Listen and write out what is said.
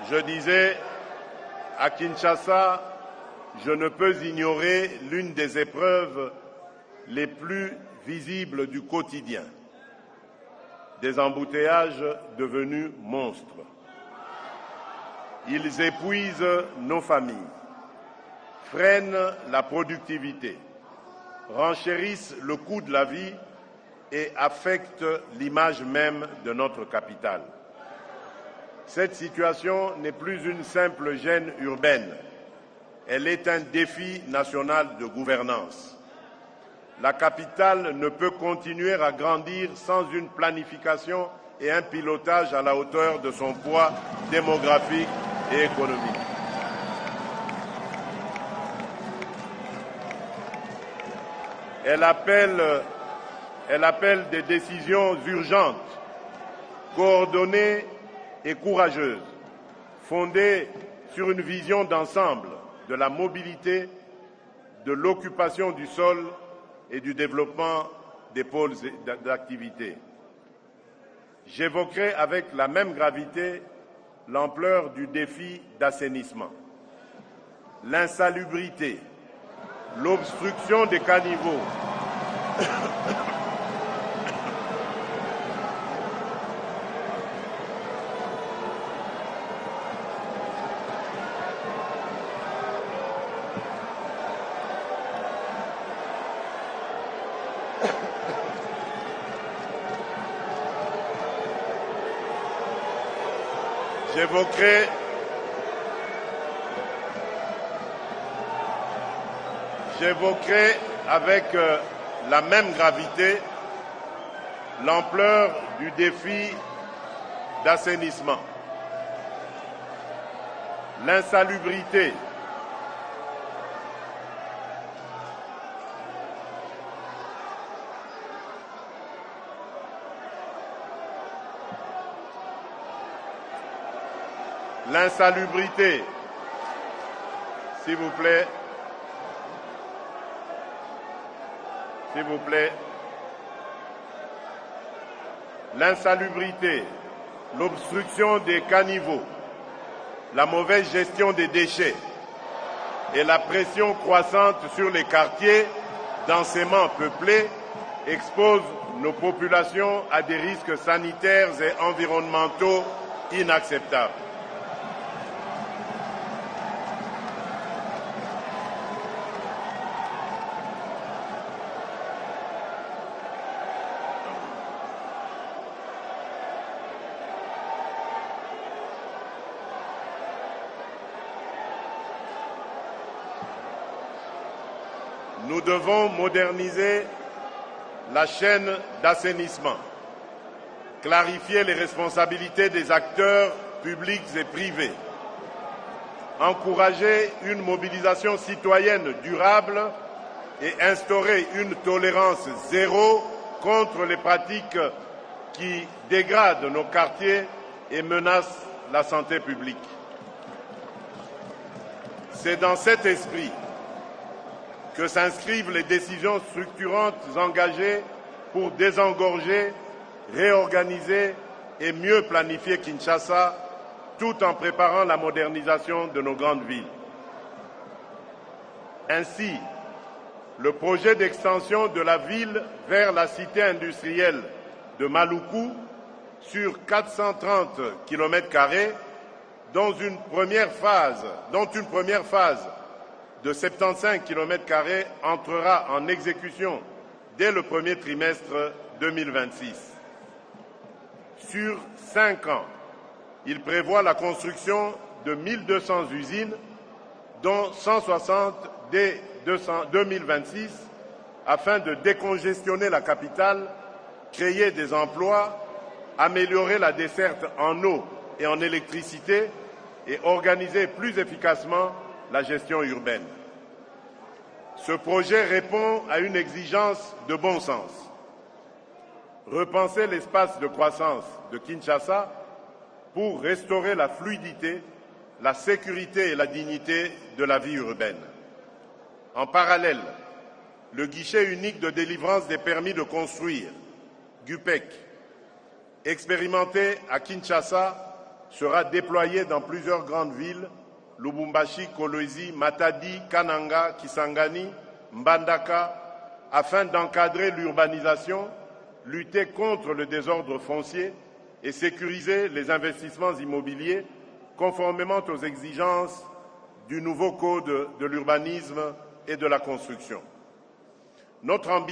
Je disais, à Kinshasa, je ne peux ignorer l'une des épreuves les plus visibles du quotidien. Des embouteillages devenus monstres. Ils épuisent nos familles, freinent la productivité, renchérissent le coût de la vie et affectent l'image même de notre capitale. Cette situation n'est plus une simple gêne urbaine, elle est un défi national de gouvernance. La capitale ne peut continuer à grandir sans une planification et un pilotage à la hauteur de son poids démographique et économique. Elle appelle des décisions urgentes, coordonnées et courageuses, fondées sur une vision d'ensemble de la mobilité, de l'occupation du sol et du développement des pôles d'activité. J'évoquerai avec la même gravité l'ampleur du défi d'assainissement, l'insalubrité, l'obstruction des caniveaux, J'évoquerai avec la même gravité l'ampleur du défi d'assainissement, l'insalubrité, s'il vous plaît, l'insalubrité, l'obstruction des caniveaux, la mauvaise gestion des déchets et la pression croissante sur les quartiers densément peuplés exposent nos populations à des risques sanitaires et environnementaux inacceptables. Nous devons moderniser la chaîne d'assainissement, clarifier les responsabilités des acteurs publics et privés, encourager une mobilisation citoyenne durable et instaurer une tolérance zéro contre les pratiques qui dégradent nos quartiers et menacent la santé publique. C'est dans cet esprit que s'inscrivent les décisions structurantes engagées pour désengorger, réorganiser et mieux planifier Kinshasa, tout en préparant la modernisation de nos grandes villes. Ainsi, le projet d'extension de la ville vers la cité industrielle de Maluku sur 430 km², dont une première phase de 75 km² entrera en exécution dès le premier trimestre 2026. Sur 5 ans, il prévoit la construction de 1200 usines, dont 160 dès 2026, afin de décongestionner la capitale, créer des emplois, améliorer la desserte en eau et en électricité et organiser plus efficacement la gestion urbaine. Ce projet répond à une exigence de bon sens. Repenser l'espace de croissance de Kinshasa pour restaurer la fluidité, la sécurité et la dignité de la vie urbaine. En parallèle, le guichet unique de délivrance des permis de construire, GUPEC, expérimenté à Kinshasa, sera déployé dans plusieurs grandes villes, Lubumbashi, Kolwezi, Matadi, Kananga, Kisangani, Mbandaka, afin d'encadrer l'urbanisation, lutter contre le désordre foncier et sécuriser les investissements immobiliers conformément aux exigences du nouveau Code de l'urbanisme et de la construction. Notre ambition